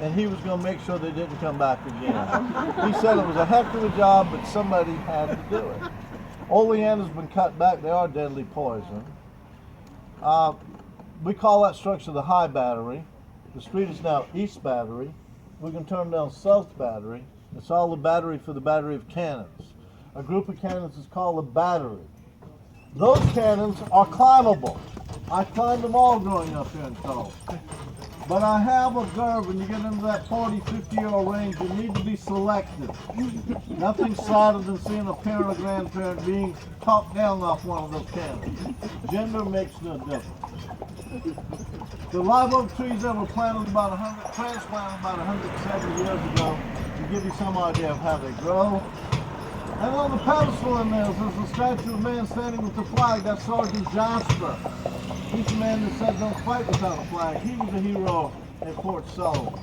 and he was going to make sure they didn't come back again. He said it was a heck of a job, but somebody had to do it. Oleander's been cut back. They are deadly poison. We call that structure the High Battery. The street is now East Battery. We can turn down South Battery. It's all the battery for the battery of cannons. A group of cannons is called a battery. Those cannons are climbable. I climbed them all growing up here in Charelston. But I have observed when you get into that 40, 50-year-old range, you need to be selective. Nothing sadder than seeing a parent or grandparent being talked down off one of those cannons. Gender makes no difference. The live oak trees that were transplanted about 170 years ago, to give you some idea of how they grow. And on the pedestal in there is a statue of a man standing with the flag. That's Sergeant Jasper. He's the man that said don't fight without a flag. He was a hero at Fort Sullivan.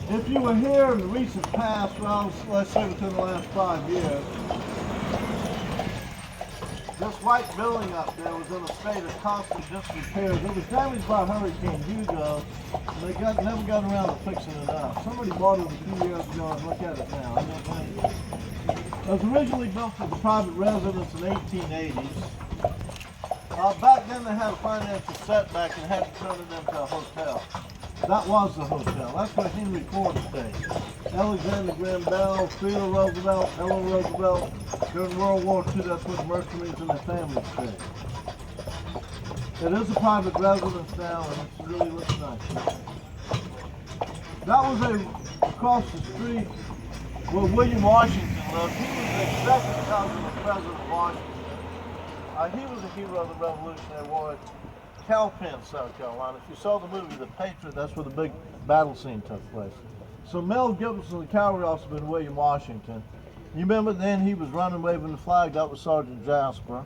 If you were here in the recent past, well, let's say within the last 5 years, this white building up there was in a state of constant disrepair. It was damaged by Hurricane Hugo, and they never got around to fixing it up. Somebody bought it a few years ago, and look at it now. I don't think it was originally built as a private residence in the 1880s. Back then they had a financial setback and had to turn it into a hotel. That was the hotel. That's where Henry Ford stayed. Alexander Graham Bell, Theodore Roosevelt, Eleanor Roosevelt. During World War II, that's where the Mercury's and their family stayed. It is a private residence now, and it really looks nice. That was across the street where William Washington lived. He was the second cousin of President Washington. He was a hero of the Revolutionary War at Calpin, South Carolina. If you saw the movie The Patriot, that's where the big battle scene took place. So Mel Gibson, the cavalry officer, been William Washington. You remember then he was running waving the flag, that was Sergeant Jasper.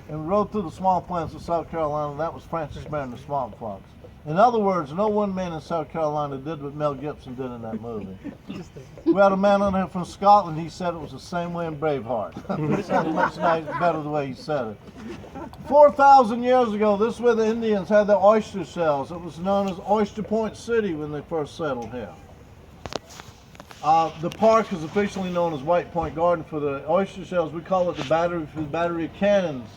And we rode through the swamp lands of South Carolina, that was Francis Marion the Swamp Fox. In other words, no one man in South Carolina did what Mel Gibson did in that movie. We had a man on here from Scotland, he said it was the same way in Braveheart. It sounded much better the way he said it. 4,000 years ago, this is where the Indians had their oyster shells. It was known as Oyster Point City when they first settled here. The park is officially known as White Point Garden for the oyster shells. We call it the battery for the battery of cannons.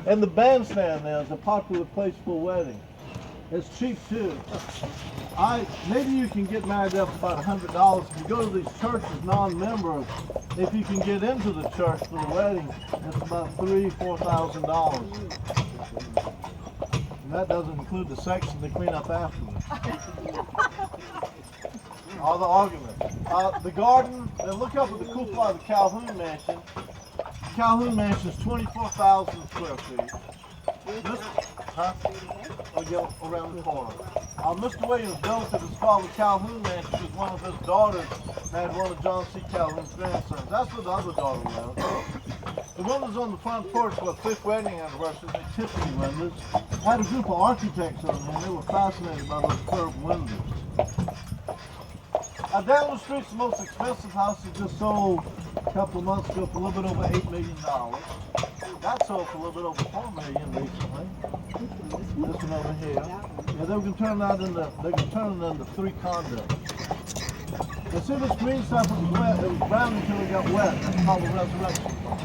And the bandstand there is a popular place for weddings. It's cheap too. Maybe you can get married there for about $100. If you go to these churches, non-members, if you can get into the church for the wedding, it's about $3,000 to $4,000. And that doesn't include the sex and the cleanup afterwards. All the arguments. The garden, and look up at the cupola of the Calhoun Mansion. The Calhoun Mansion is 24,000 square feet. Around the corner. Mr. Williams built it. It's called the Calhoun Mansion because one of his daughters had one of John C. Calhoun's grandsons. That's where the other daughter lived. The windows on the front porch for a 5th wedding anniversary, they Tiffany windows. I had a group of architects on there, and they were fascinated by those curved windows. Down the street's the most expensive house that just sold a couple of months ago for a little bit over $8 million. That sold for a little bit over $4 million recently. This one over here. Yeah, they can turn it into 3 condos. You see this green stuff was wet, it was brown until it got wet. That's called the resurrection plant.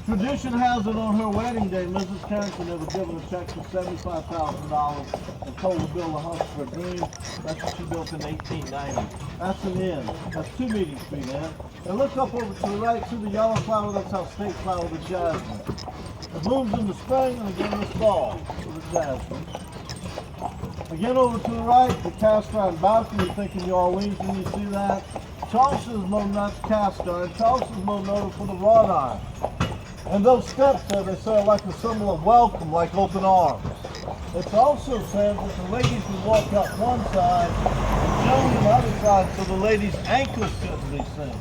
Tradition has it on her wedding day, Mrs. Carrington was given a check for $75,000 and told to build a house for a dream. That's what she built in 1890. That's an inn. That's 2 Meeting Street Inn. And look up over to the right, see the yellow flower, that's our state flower, the jasmine. It blooms in the spring and again in the fall, the jasmine. Again over to the right, the cast iron balcony. You're thinking New Orleans when you see that. Charleston is known not cast iron. Charleston is more noted for the wrought iron. And those steps there, they say, are like a symbol of welcome, like open arms. It's also said that the ladies would walk up one side and gentlemen on the other side so the ladies' ankles couldn't be seen.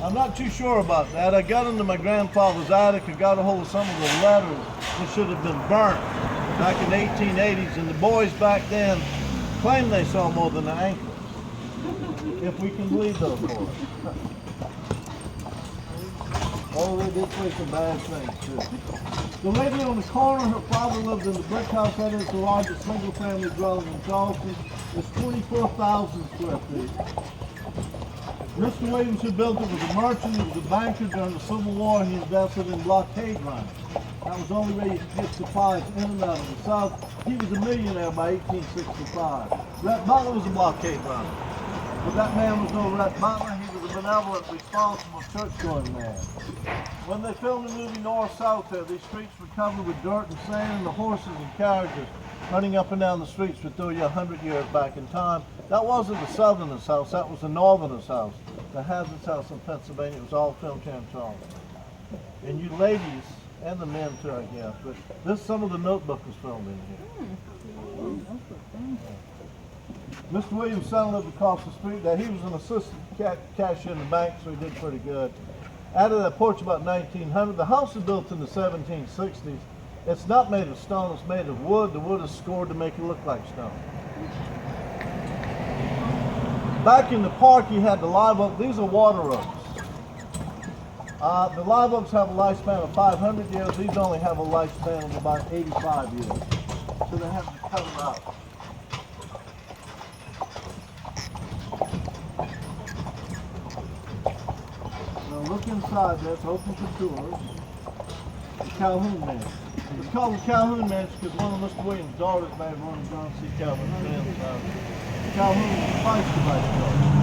I'm not too sure about that. I got into my grandfather's attic and got a hold of some of the letters that should have been burnt back in the 1880s, and the boys back then claimed they saw more than the ankles, if we can believe those boys. Oh, they did say some bad things too. The lady on the corner, her father lived in the brick house. That is the largest single-family dwelling in Charleston. It's 24,000 square feet. Mr. Williams, who built it, was a merchant. He was a banker during the Civil War. He invested in blockade runs. That was the only way you could get supplies in and out of the South. He was a millionaire by 1865. Rhett Butler was a blockade runner. But that man was no Rhett Butler. He was a benevolent, responsible, church-going man. When they filmed the movie North South there, these streets were covered with dirt and sand, and the horses and carriages running up and down the streets would throw you 100 years back in time. That wasn't the Southerner's house, that was the Northerner's house. The Hazard's house in Pennsylvania. It was all filmed here in Charleston. And you ladies, and the men too, I guess, but some of the Notebook was filmed in here. Mr. Williams' son lived across the street there. He was an assistant cashier in the bank, so he did pretty good. Added that porch about 1900. The house was built in the 1760s. It's not made of stone, it's made of wood. The wood is scored to make it look like stone. Back in the park, you had the live oak. These are water oaks. The live oaks have a lifespan of 500 years. These only have a lifespan of about 85 years. So they have to cut them out. Now look inside there. It's open for tours. The Calhoun Mansion. It's called the Calhoun Mansion because one of Mr. Williams' daughters married one of John C. Calhoun's men. Calhoun was twice the vice president.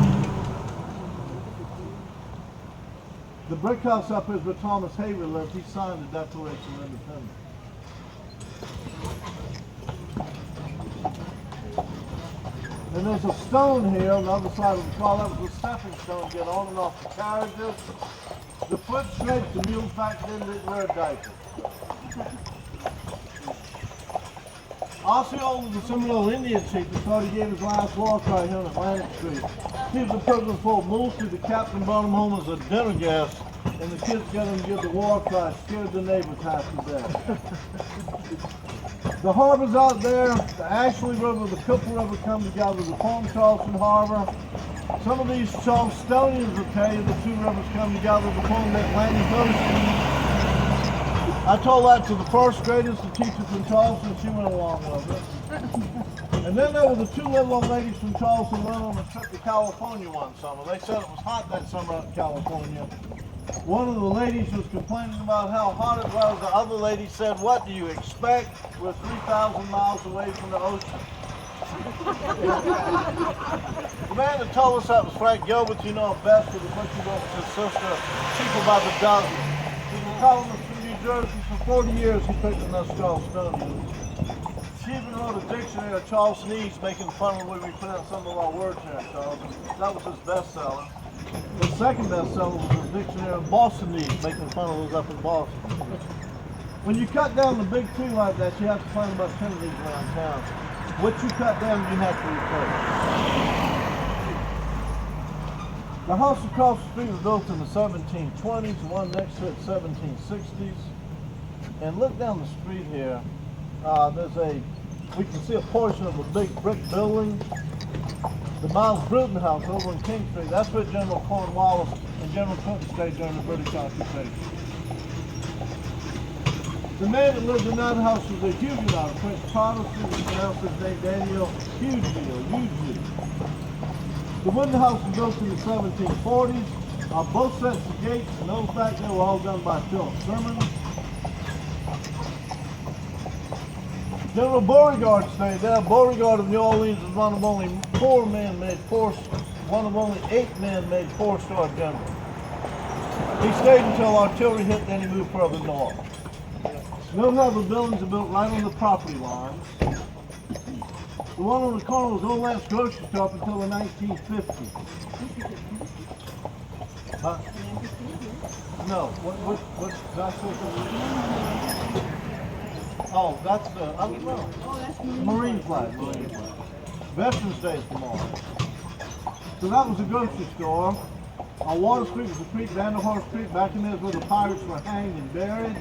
The brick house up is where Thomas Haver lived. He signed the Declaration of Independence. And there's a stone here on the other side of the car. That was a stepping stone to get on and off the carriages. The foot scrapes, the mules back then didn't wear diapers. Osceola was a Seminole Indian chief that thought he gave his last war cry here on Atlantic Street. He was a prisoner for Moultrie. The captain brought him home as a dinner guest, and the kids got him to give the war cry, scared the neighbors half to death. The harbor's out there. The Ashley River, the Cooper River come together to form Charleston Harbor. Some of these Charlestonians will tell you the two rivers come together to form the Atlantic Ocean. I told that to the first graders, the teacher from Charleston, she went along with it. And then there were the two little old ladies from Charleston went on a trip to California one summer. They said it was hot that summer out in California. One of the ladies was complaining about how hot it was. The other lady said, "What do you expect? We're 3,000 miles away from the ocean." The man that told us that was Frank Gilbert. You know him best with the butcher with his sister, cheaper by the dozen. He was calling us from New Jersey for 40 years. He picked on us Charlestonians. She even wrote a dictionary of Charlestonese, making fun of the way we pronounce some of our words here in Charleston. That was his bestseller. The second bestseller was his dictionary of Bostonese, making fun of those up in Boston. When you cut down the big tree like that, you have to plant about 10 of these around town. What you cut down, you have to replace. The house across the street was built in the 1720s, the one next to it 1760s. And look down the street here, we can see a portion of a big brick building. The Miles Bruton House over on King Street, that's where General Cornwallis and General Clinton stayed during the British occupation. The man that lived in that house was a Huguenot, a French Protestant, he pronounced his name Daniel, huge deal. The wooden house was built in the 1740s. Both sets of gates and those back there were all done by Philip Simmons. General Beauregard stayed there. Beauregard of New Orleans was one of only 8 men-made four-star generals. He stayed until artillery hit, then he moved further north. Note how the buildings are built right on the property lines. The one on the corner was Old Lance Grocery Store up until the 1950s. No, what's that? Oh, that's the, I don't know. Marine flag. Veterans Day is tomorrow. So that was a grocery store. On Water Street was the creek, Vanderhorst Creek. Back in there is where the pirates were hanged and buried.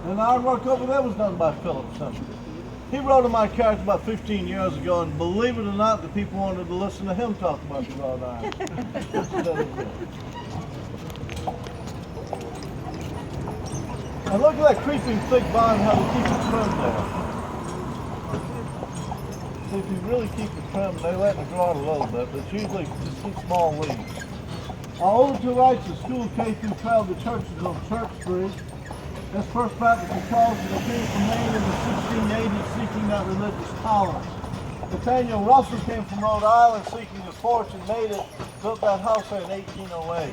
And our work over there was done by Philip Simmons. He wrote on my character about 15 years ago, and believe it or not, the people wanted to listen to him talk about the wrought iron. And look at that creeping thick vine, how they keep it trimmed there. See, if you really keep it trimmed, they let it grow out a little bit, but it's usually just keep small leaves. Over to the right is the school K-12, the church is on Church Street. This First Baptist in Charelston, they came from Maine in the 1680s seeking that religious tolerance. Nathaniel Russell came from Rhode Island seeking his fortune, made it, built that house there in 1808.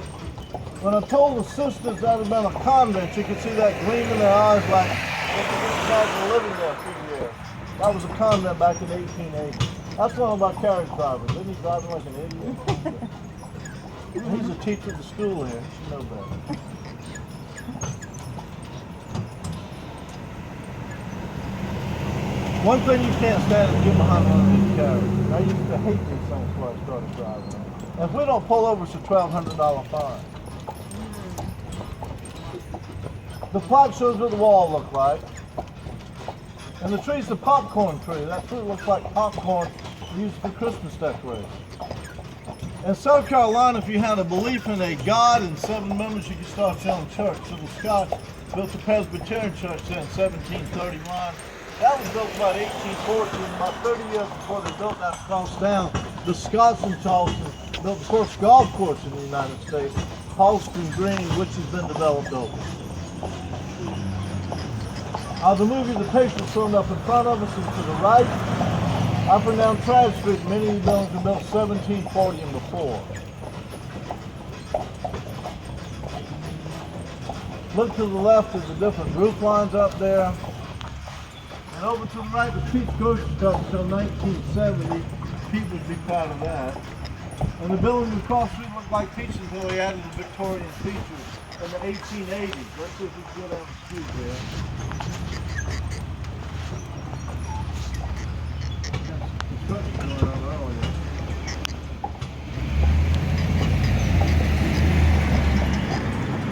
When I told the sisters that had been a convent, you could see that gleam in their eyes like they could just imagine living there a few years. That was a convent back in 1880. That's one of our carriage drivers. Isn't he driving like an idiot? He's a teacher at the school here. You should know better. One thing you can't stand is get behind one of these carriages. I used to hate these things before I started driving. And if we don't pull over, it's a $1,200 fine. The plaque shows what the wall looked like. And the tree's the popcorn tree. That tree looks like popcorn used for Christmas decorations. In South Carolina, if you had a belief in a God and 7 members, you could start selling church. So the Scots built the Presbyterian church there in 1731. That was built about 1814, about 30 years before they built that house down. The Scots in Charelston built the first golf course in the United States, Halston Green, which has been developed over. The movie The Picture filmed up in front of us and to the right. Up and down Travis Street, many of these buildings were built 1740 and before. Look to the left at the different roof lines up there. And over to the right, the Pete's grocery store until 1970. Pete would be proud of that. And the building across the street looked like Pete's until we added the Victorian features in the 1880s. Let's see if we can get on the street there. Construction going on earlier.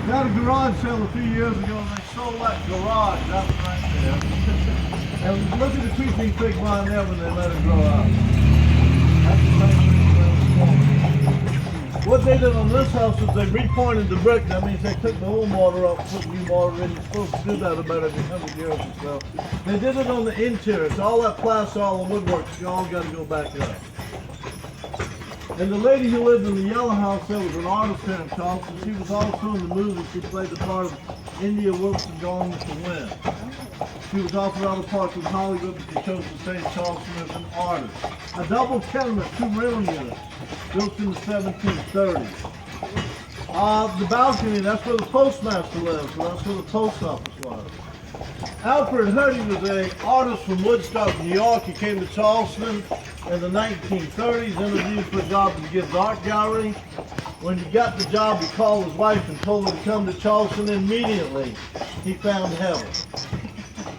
We had a garage sale a few years ago and they sold that garage. That was right there. And look at the creeping thick vine there when they let it grow out. That's the nice thing. What they did on this house is they repointed the brick. That means they took the old mortar up, put new mortar in. You're supposed to do that about every 100 years or so. They did it on the interior. So all that plaster, all the woodwork, you all got to go back up. And the lady who lived in the yellow house there was an artist here in Charleston. She was also in the movie. She played the part of India Wilson Gone with the Wind. She was offered other parts of Hollywood, but she chose to stay in Charleston as an artist. A double tenement, 2-room unit, built in the 1730s. The balcony, that's where the postmaster lived, so that's where the post office was. Alfred Huddy was an artist from Woodstock, New York. He came to Charleston in the 1930s, interviewed for a job at the Gibbs Art Gallery. When he got the job, he called his wife and told her to come to Charleston. Immediately, he found heaven.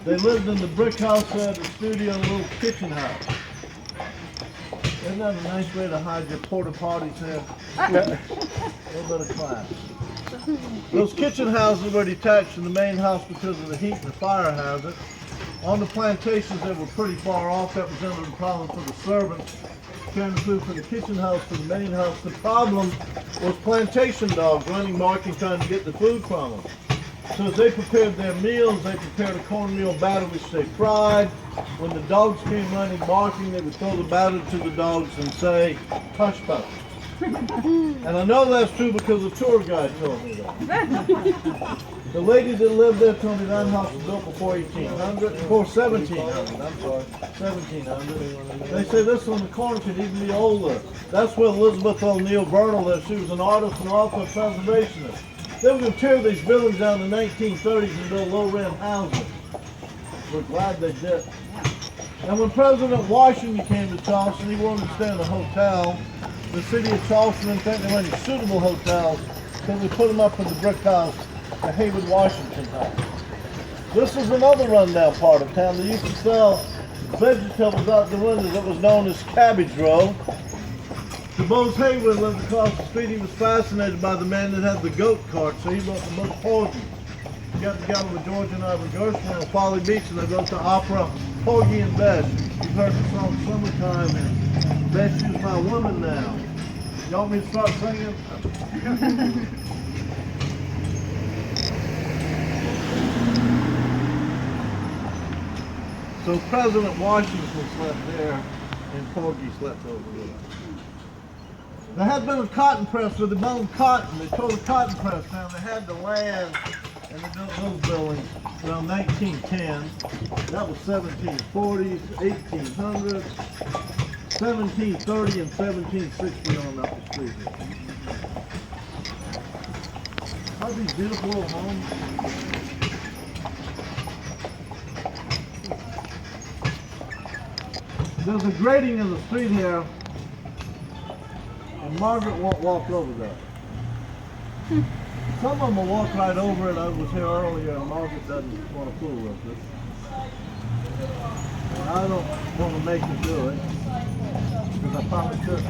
They lived in the brick house there, the studio, and a little kitchen house. Isn't that a nice way to hide your porta potties there? A little bit of class. Those kitchen houses were detached from the main house because of the heat and the fire hazard. On the plantations, they were pretty far off. That presented a problem for the servants. Carrying the food from the kitchen house to the main house. The problem was plantation dogs running marking, trying to get the food from them. So as they prepared their meals, they prepared a cornmeal batter which they fried. When the dogs came running barking, they would throw the batter to the dogs and say, hush puppy. And I know that's true because the tour guide told me that. The lady that lived there told me that house was built before 1800, before 1700, I'm sorry, 1700. They say this on the corner could even be older. That's where Elizabeth O'Neill Burnell lived. She was an artist and also a preservationist. They were going to tear these buildings down in the 1930s and build low-rent housing. We're glad they did. And when President Washington came to Charleston, he wanted to stay in a hotel. The city of Charleston didn't think there were any suitable hotels, so they put him up in the brick house, the Hayward Washington House. This is another rundown part of town. They used to sell vegetables out the windows that was known as Cabbage Row. DuBose Hayward lived across the street. He was fascinated by the man that had the goat cart, so he wrote the book Porgy. He got together with George and Ivan Gershwin on Folly Beach, and they wrote the opera Porgy and Bess. You've heard the song Summertime and Bess is my woman now. You want me to start singing? So President Washington slept there and Porgy slept over there. There had been a cotton press where they mined cotton. They tore the cotton press down. They had the land and they built those buildings around 1910. That was 1740s, 1800s, 1730, and 1760 on up the street here. Aren't these beautiful little homes? There's a grading in the street here, and Margaret won't walk over that. Some of them will walk right over it. I was here earlier, and Margaret doesn't want to fool with it. And I don't want to make her do it, because I probably should.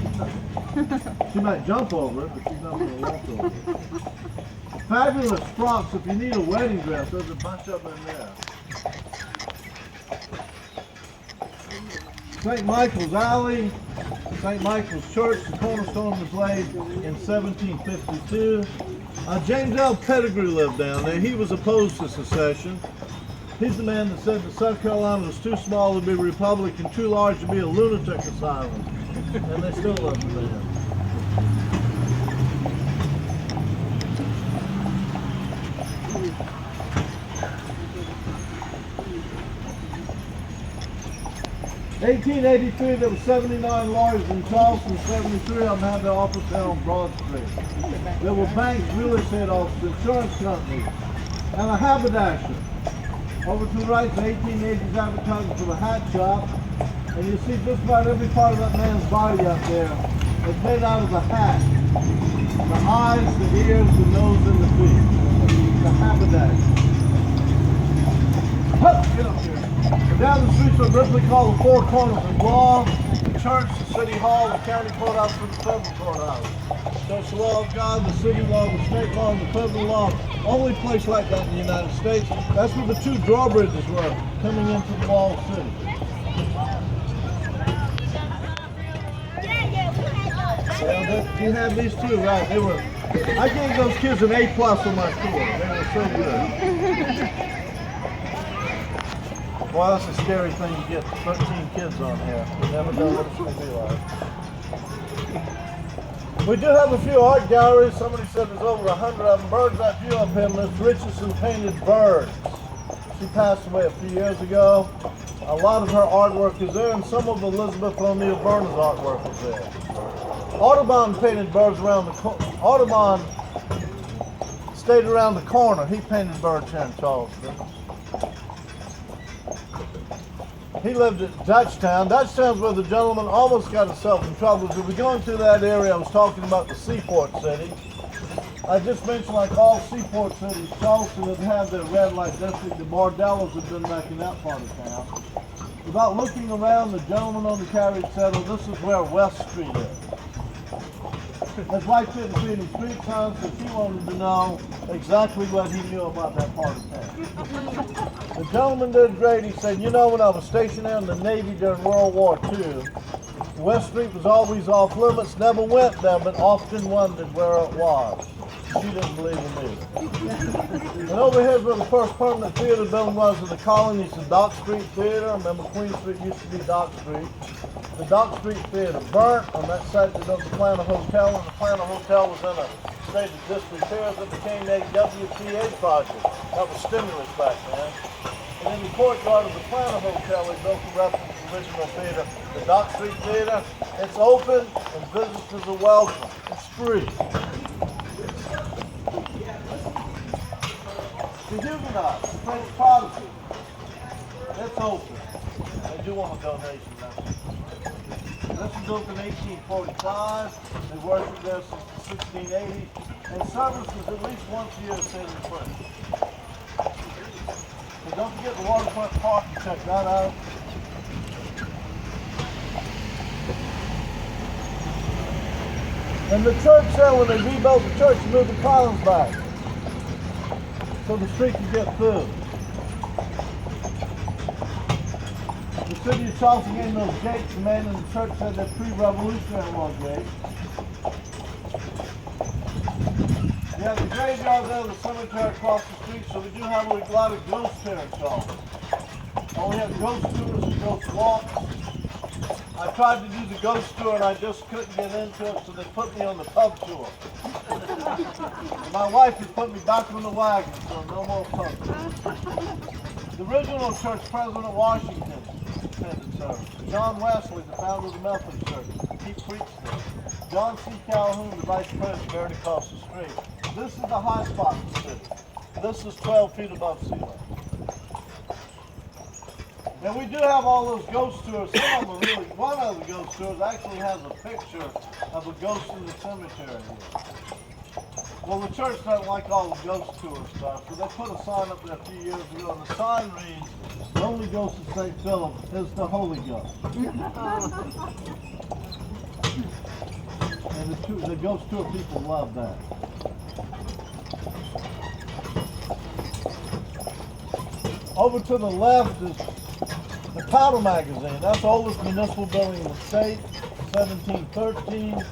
She might jump over it, but she's not going to walk over it. Fabulous frocks. If you need a wedding dress, there's a bunch of them in there. St. Michael's Alley, St. Michael's Church, the cornerstone was laid in 1752. James L. Pettigrew lived down there. He was opposed to secession. He's the man that said that South Carolina was too small to be a republic and too large to be a lunatic asylum. And they still love the man. In 1883, there were 79 lawyers in Charleston. 73 of them had their office there on Broad Street. There were banks, real estate offices, insurance companies, and a haberdasher. Over to the right, the 1880s advertising for the hat shop. And you see just about every part of that man's body up there is made out of the hat. The eyes, the ears, the nose, and the feet. The haberdasher. Hup, get up here. Down the streets of Ripley called the Four Corners of Law, the church, the city hall, the county courthouse, and the federal courthouse. So it's the law of God, the city law, the state law, and the federal law. Only place like that in the United States. That's where the two drawbridges were coming into the walled city. Yeah, you had these two, right? They were. I gave those kids an A+ on my score. They were so good. Boy, that's a scary thing to get 13 kids on here. You never know what it's going to be like. We do have a few art galleries. Somebody said there's over 100 of them. Bird's Eye View up here, Miss Richardson painted birds. She passed away a few years ago. A lot of her artwork is there, and some of Elizabeth O'Neill Burner's artwork is there. Audubon painted birds around the corner. Audubon stayed around the corner. He painted birds here in Charleston. He lived at Dutchtown. Dutchtown's where the gentleman almost got himself in trouble. As we were going through that area, I was talking about the seaport city. I just mentioned, like all seaport cities, Charleston had had their red light district. The bordellos had been back in that part of town. Without looking around, the gentleman on the carriage said, "Oh, this is where West Street is." His wife didn't see any street signs, so she wanted to know exactly what he knew about that part of town. The gentleman did great. He said, "You know, when I was stationed there in the Navy during World War II, West Street was always off limits, never went there, but often wondered where it was." She didn't believe him either. And over here is where the first permanent theater building was in the colonies, the Dock Street Theater. Remember, Queen Street used to be Dock Street. The Dock Street Theater burnt. On that site there was the Atlanta Hotel, and the Atlanta Hotel was in a state of disrepair as it became a WTA project. That was stimulus back then. And in the courtyard of the Atlanta Hotel, they built the reference to the original theater, the Dock Street Theater. It's open, and visitors are welcome. It's free. The Huguenots, the French Protestants, it's open. They do want a donation now. This was built in 1845. They worshiped there since the 1680s. And services at least once a year said in French. So don't forget the waterfront park and check that out. And the church there, when they rebuilt the church, they moved the columns back so the street could get through. city of Charelston gave those gates. The man in the church said they're pre-revolutionary war gates. We have the graveyard there, the cemetery across the street, so we do have a lot of ghosts here in Charelston. We have ghost tours and ghost walks. I tried to do the ghost tour and I just couldn't get into it, so they put me on the pub tour. My wife has put me back on the wagon, so no more pub tours. The original church, President Washington attended service. John Wesley, the founder of the Methodist Church, he preached there. John C. Calhoun, the vice president, right across the street. This is the high spot in the city. This is 12 feet above sea level. And we do have all those ghost tours. Some of them are really, one of the ghost tours actually has a picture of a ghost in the cemetery here. Well, the church doesn't like all the ghost tour stuff, so they put a sign up there a few years ago, and the sign reads, "The only ghost of St. Philip is the Holy Ghost." And the ghost tour people love that. Over to the left is the Powder Magazine. That's the oldest municipal building in the state, 1713.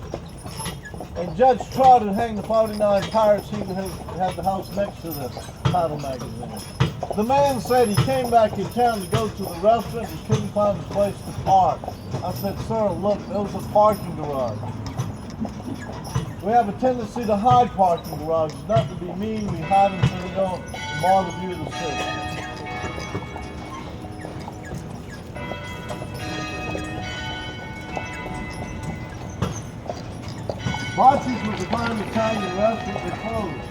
And Judge Trotter hanged the 49 pirates. He had the house next to the Powder Magazine. The man said he came back in town to go to the restaurant and couldn't find a place to park. I said, "Sir, look, there was a parking garage." We have a tendency to hide parking garages. Not to be mean, we hide them so they don't mar the view of the city. Bocce's was a fine Italian restaurant that closed.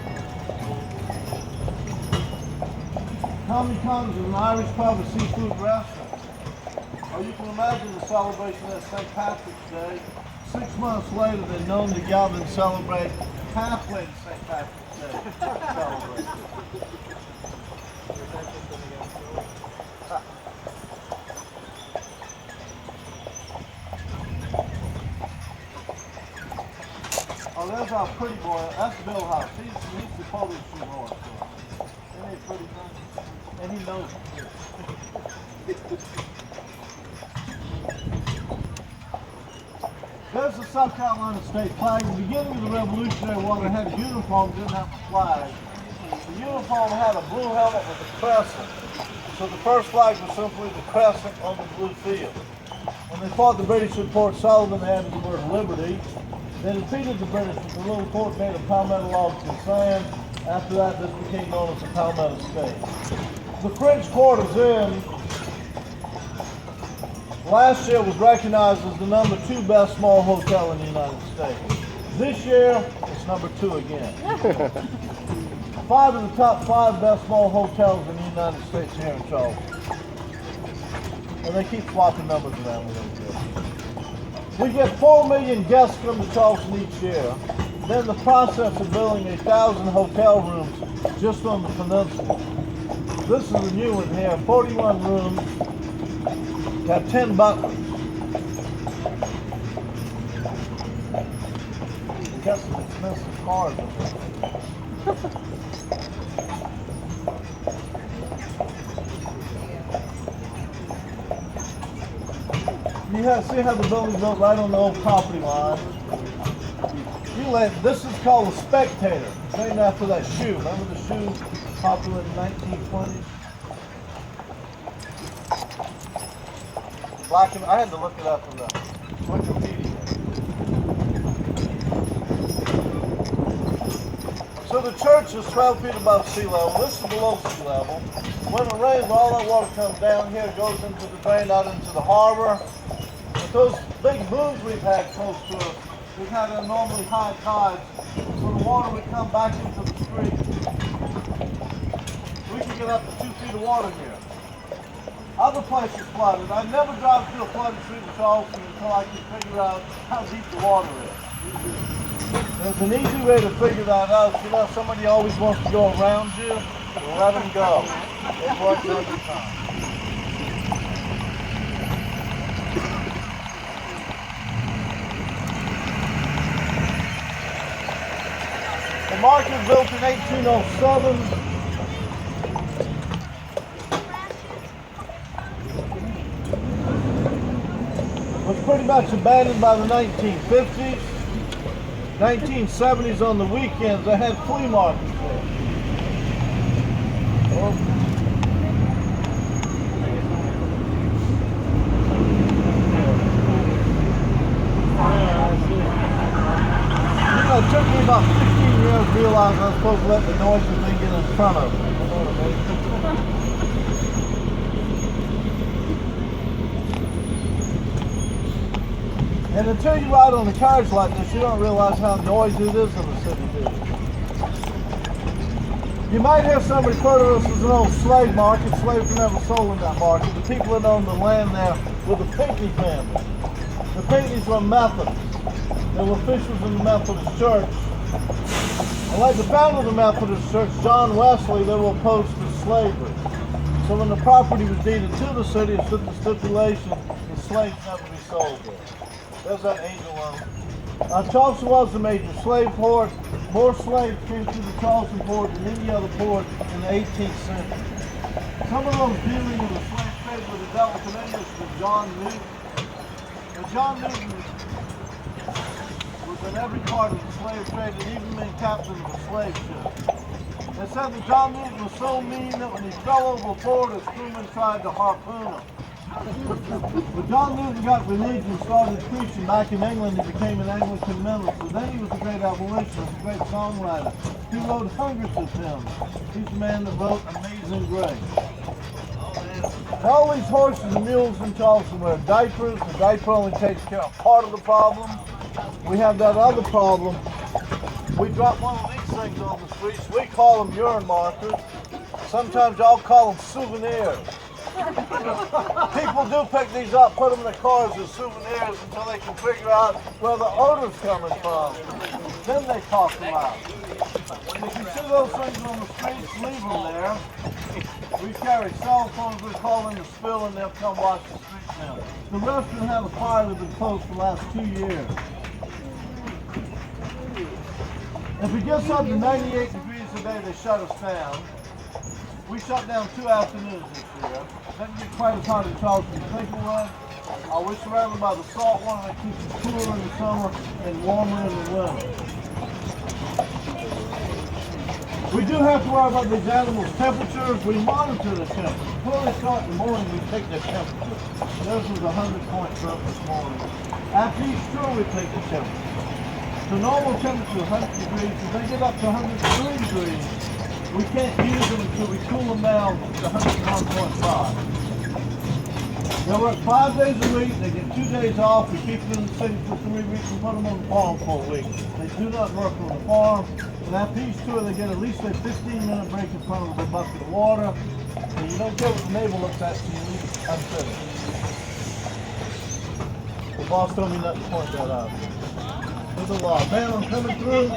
Tommy Tom's is an Irish pub, a seafood restaurant. Oh, you can imagine the celebration at St. Patrick's Day. 6 months later, they're known to gather and celebrate halfway to St. Patrick's Day celebration. Oh, there's our pretty boy. That's Bill House. He's the polo shoe horse. Isn't he a pretty thing? And he knows it. There's the South Carolina state flag. At the beginning of the Revolutionary War, they had a uniform, didn't have a flag. The uniform had a blue helmet with a crescent. So the first flag was simply the crescent on the blue field. When they fought the British at Fort Sullivan, they added the word liberty. They defeated the British with a little fort made of palmetto logs and sand. After that, this became known as the Palmetto State. The French Quarters Inn last year was recognized as the #2 best small hotel in the United States. This year, it's #2 again. 5 of the top 5 best small hotels in the United States here in Charleston. And they keep swapping numbers around a little bit. We get 4 million guests come to Charleston each year. Then the process of building 1,000 hotel rooms just on the peninsula. This is a new one here, 41 rooms, got 10 butlers. We got some expensive cars in there. You see how the building's built right on the old property line. This is called a Spectator. It's named after that shoe. Remember the shoe popular in the 1920s? Black and I had to look it up in the Wikipedia. So the church is 12 feet above sea level. This is below sea level. When it rains, all that water comes down here, goes into the drain out into the harbor. With those big booms we've had close to us, we've had abnormally high tides, so the water would come back into the street. We can get up to 2 feet of water here. Other places flooded. I never drive through a flooded street in Charleston until I can figure out how deep the water is. There's an easy way to figure that out. You know, somebody always wants to go around you, let them go. It works every time. The market built in 1807. much abandoned by the 1950s. 1970s on the weekends, they had flea markets there. It took me about 15 years to realize I was supposed to let the noisy thing get in front of me. And until you ride on the carriage like this, you don't realize how noisy it is in the city, do you? You might hear somebody refer to this as an old slave market. Slaves were never sold in that market. The people that owned the land there were the Pinckney family. The Pinckneys were Methodists. They were officials in the Methodist Church. And like the founder of the Methodist Church, John Wesley, they were opposed to slavery. So when the property was deeded to the city, it stood the stipulation that slaves never be sold there. There's that angel on. Charleston was a major slave port. More slaves came through the Charleston port than any other port in the 18th century. Some of those dealing in the slave trade were developed in English with John Newton. Now, John Newton was in every part of the slave trade and even been captain of a slave ship. They said that John Newton was so mean that when he fell overboard, his crewmen tried to harpoon him. But John Newton got religion and started preaching back in England. He became an Anglican minister. Then he was a great abolitionist, a great songwriter. He wrote hundreds of hymns. He's the man that wrote Amazing Grace. And all these horses and mules in Charleston wear diapers. The diaper only takes care of part of the problem. We have that other problem. We drop one of these things on the streets. We call them urine markers. Sometimes y'all call them souvenirs. People do pick these up, put them in their cars as souvenirs until they can figure out where the odor's coming from. Then they toss them out. And if you see those things on the streets, leave them there. We carry cell phones, we call them the spill, and they'll come watch the streets now. The restaurant had a fire that's been closed for the last 2 years. If it gets up to 98 degrees a day, they shut us down. We shut down 2 afternoons this year. Doesn't get quite as hot in Charleston as you think it would. We're surrounded by the salt water that keeps us cooler in the summer and warmer in the winter. We do have to worry about these animals' temperatures. We monitor the temperature. Before they start in the morning, we take their temperature. Theirs was 100 points up this morning. After each tour, we take the temperature. The normal temperature is 100 degrees. If they get up to 103 degrees, we can't use them until we cool them down to 101.5. They work 5 days a week. They get 2 days off. We keep them in the city for 3 weeks and put them on the farm for a week. They do not work on the farm. And after each tour, they get at least a 15-minute break in front of a bucket of water. And you don't get what the neighbor looks at till you leave unfinished. The boss told me not to point that out. There's a law. Man, I'm coming through.